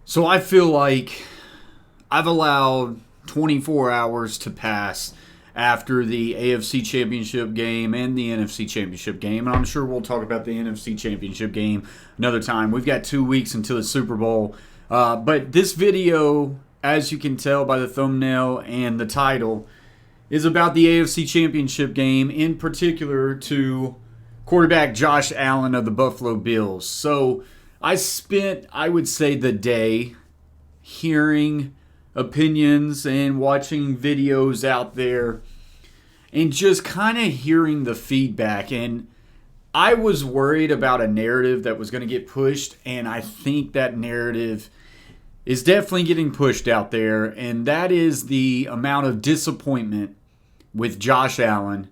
So I feel like I've allowed 24 hours to pass after the AFC Championship game and the NFC Championship game. And I'm sure we'll talk about the NFC Championship game another time. We've got 2 weeks until the Super Bowl. But this video, as you can tell by the thumbnail and the title, is about the AFC Championship game, in particular to quarterback Josh Allen of the Buffalo Bills. So I spent, I would say, the day hearing opinions and watching videos out there and just kind of hearing the feedback. And I was worried about a narrative that was going to get pushed, and I think that narrative is definitely getting pushed out there, and that is the amount of disappointment with Josh Allen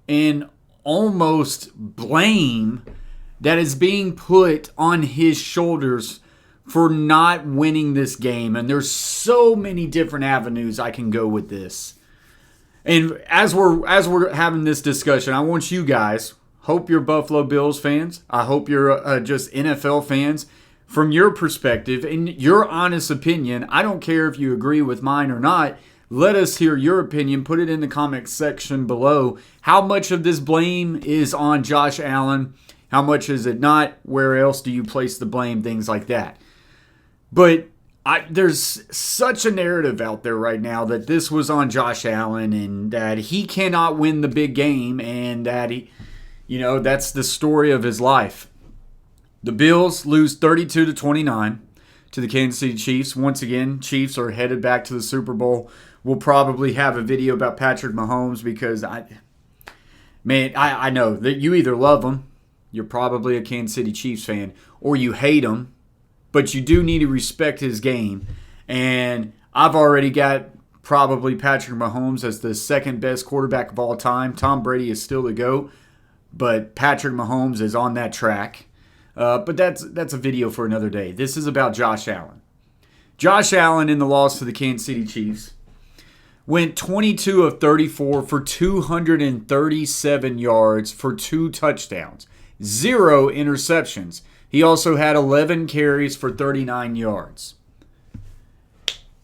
and almost blame that is being put on his shoulders for not winning this game. And there's so many different avenues I can go with this. And as we're having this discussion, I want you guys, hope you're Buffalo Bills fans, I hope you're just NFL fans, from your perspective and your honest opinion. I don't care if you agree with mine or not. Let us hear your opinion. Put it in the comment section below. How much of this blame is on Josh Allen? How much is it not? Where else do you place the blame? Things like that. But there's such a narrative out there right now that this was on Josh Allen and that he cannot win the big game and that that's the story of his life. The Bills lose 32-29 to the Kansas City Chiefs. Once again, Chiefs are headed back to the Super Bowl. We'll probably have a video about Patrick Mahomes because I know that you either love him, you're probably a Kansas City Chiefs fan, or you hate him, but you do need to respect his game. And I've already got probably Patrick Mahomes as the second best quarterback of all time. Tom Brady is still the GOAT, but Patrick Mahomes is on that track. But that's a video for another day. This is about Josh Allen. Josh Allen, in the loss to the Kansas City Chiefs, went 22 of 34 for 237 yards for 2 touchdowns, 0 interceptions. He also had 11 carries for 39 yards.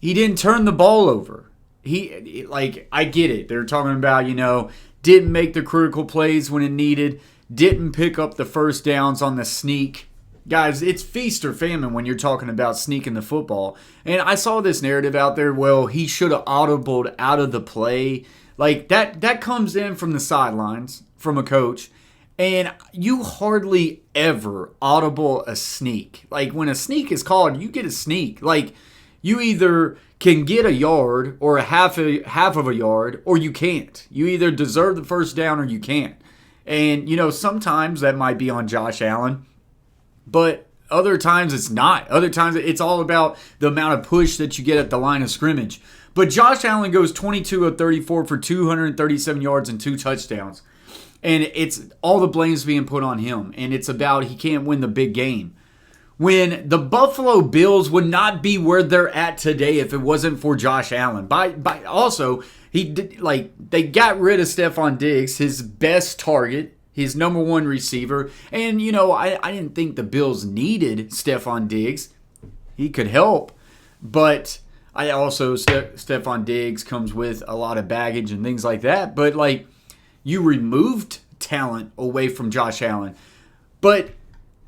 He didn't turn the ball over. I get it. They're talking about, didn't make the critical plays when it needed, didn't pick up the first downs on the sneak. Guys, it's feast or famine when you're talking about sneaking the football. And I saw this narrative out there, well, he should have audibled out of the play. Like, that comes in from the sidelines, from a coach. And you hardly ever audible a sneak. Like, when a sneak is called, you get a sneak. Like, you either can get a yard or a half of a yard, or you can't. You either deserve the first down or you can't. And, sometimes that might be on Josh Allen. But other times it's not. Other times it's all about the amount of push that you get at the line of scrimmage. But Josh Allen goes 22 of 34 for 237 yards and 2 touchdowns. And it's all the blame's being put on him. And it's about he can't win the big game. When the Buffalo Bills would not be where they're at today if it wasn't for Josh Allen. Also, they got rid of Stephon Diggs, his best target, his number one receiver. And, I didn't think the Bills needed Stephon Diggs. He could help. But Stephon Diggs comes with a lot of baggage and things like that. But, you removed talent away from Josh Allen. But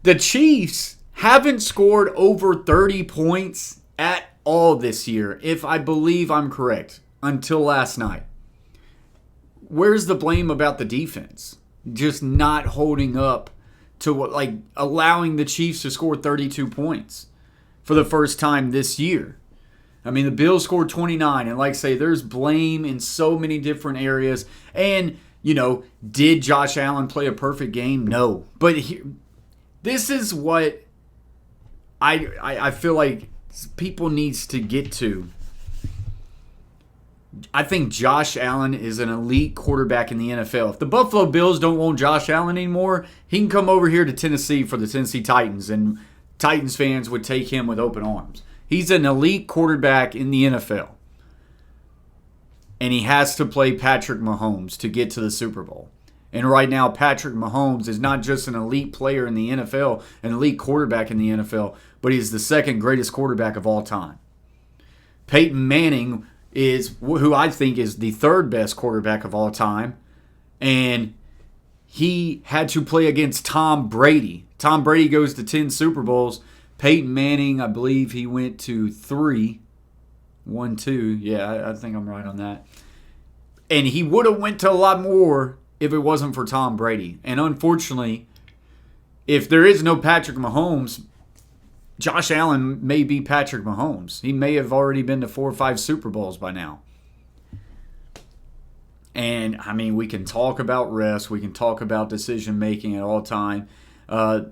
the Chiefs haven't scored over 30 points at all this year, if I believe I'm correct, until last night. Where's the blame about the defense? Just not holding up to allowing the Chiefs to score 32 points for the first time this year. I mean, the Bills scored 29, and like I say, there's blame in so many different areas. And, did Josh Allen play a perfect game? No. But this is what I feel like people needs to get to. I think Josh Allen is an elite quarterback in the NFL. If the Buffalo Bills don't want Josh Allen anymore, he can come over here to Tennessee for the Tennessee Titans, and Titans fans would take him with open arms. He's an elite quarterback in the NFL. And he has to play Patrick Mahomes to get to the Super Bowl. And right now, Patrick Mahomes is not just an elite player in the NFL, an elite quarterback in the NFL, but he's the second greatest quarterback of all time. Peyton Manning is who I think is the third best quarterback of all time. And he had to play against Tom Brady. Tom Brady goes to 10 Super Bowls. Peyton Manning, I believe he went to 3. 1, 2. Yeah, I think I'm right on that. And he would have went to a lot more if it wasn't for Tom Brady. And unfortunately, if there is no Patrick Mahomes, Josh Allen may be Patrick Mahomes. He may have already been to 4 or 5 Super Bowls by now. And, I mean, we can talk about rest. We can talk about decision-making at all time. A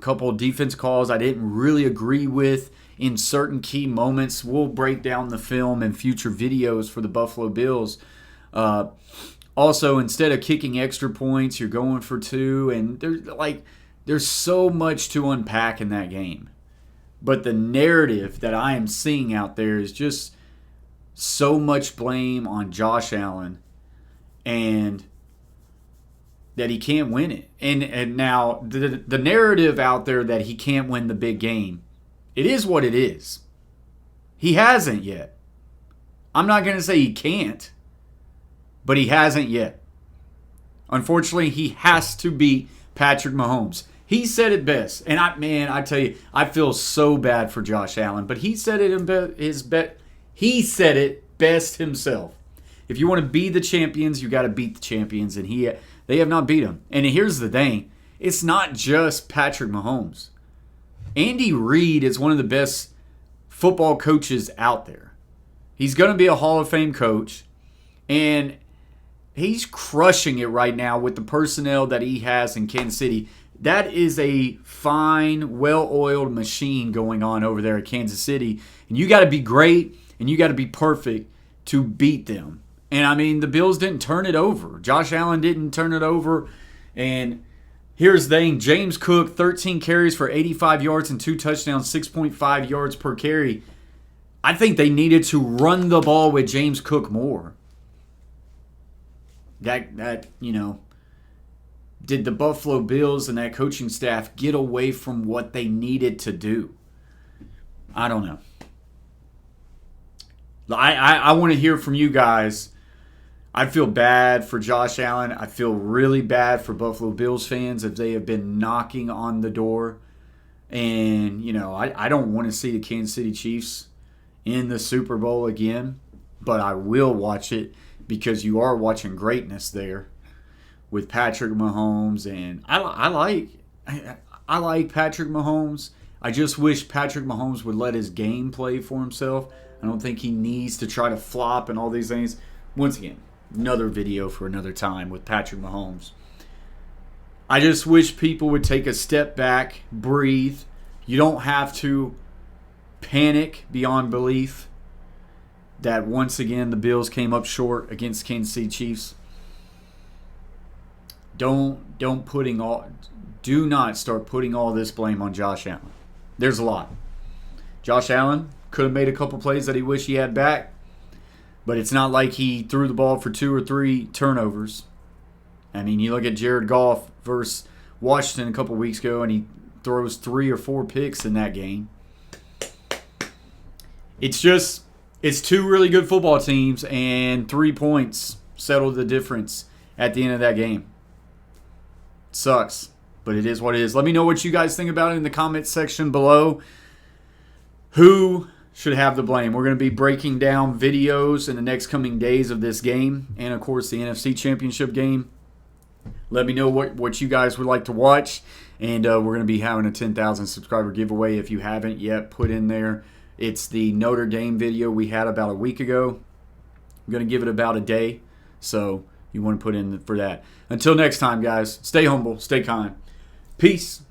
couple of defense calls I didn't really agree with in certain key moments. We'll break down the film and future videos for the Buffalo Bills. Also, instead of kicking extra points, you're going for 2. And there's so much to unpack in that game. But the narrative that I am seeing out there is just so much blame on Josh Allen and that he can't win it. And now the narrative out there that he can't win the big game, it is what it is. He hasn't yet. I'm not going to say he can't, but he hasn't yet. Unfortunately, he has to beat Patrick Mahomes. He said it best, and I tell you, I feel so bad for Josh Allen, but he said it He said it best himself. If you want to be the champions, you got to beat the champions, and they have not beat him. And here's the thing: it's not just Patrick Mahomes. Andy Reid is one of the best football coaches out there. He's going to be a Hall of Fame coach, and he's crushing it right now with the personnel that he has in Kansas City. That is a fine, well-oiled machine going on over there at Kansas City. And you got to be great and you got to be perfect to beat them. And, I mean, the Bills didn't turn it over. Josh Allen didn't turn it over. And here's the thing. James Cook, 13 carries for 85 yards and 2 touchdowns, 6.5 yards per carry. I think they needed to run the ball with James Cook more. Did the Buffalo Bills and that coaching staff get away from what they needed to do? I don't know. I want to hear from you guys. I feel bad for Josh Allen. I feel really bad for Buffalo Bills fans if they have been knocking on the door. And, I don't want to see the Kansas City Chiefs in the Super Bowl again. But I will watch it because you are watching greatness there with Patrick Mahomes, and I like Patrick Mahomes. I just wish Patrick Mahomes would let his game play for himself. I don't think he needs to try to flop and all these things. Once again, another video for another time with Patrick Mahomes. I just wish people would take a step back, breathe. You don't have to panic beyond belief that once again the Bills came up short against Kansas City Chiefs. Do not start putting all this blame on Josh Allen. There's a lot. Josh Allen could have made a couple plays that he wished he had back, but it's not like he threw the ball for 2 or 3 turnovers. I mean, you look at Jared Goff versus Washington a couple weeks ago, and he throws 3 or 4 picks in that game. It's 2 really good football teams, and 3 points settled the difference at the end of that game. Sucks, but it is what it is. Let me know what you guys think about it in the comments section below. Who should have the blame? We're going to be breaking down videos in the next coming days of this game and, of course, the NFC Championship game. Let me know what you guys would like to watch, and we're going to be having a 10,000 subscriber giveaway. If you haven't yet, put in there. It's the Notre Dame video we had about a week ago. I'm going to give it about a day, so you want to put in for that. Until next time, guys, stay humble, stay kind. Peace.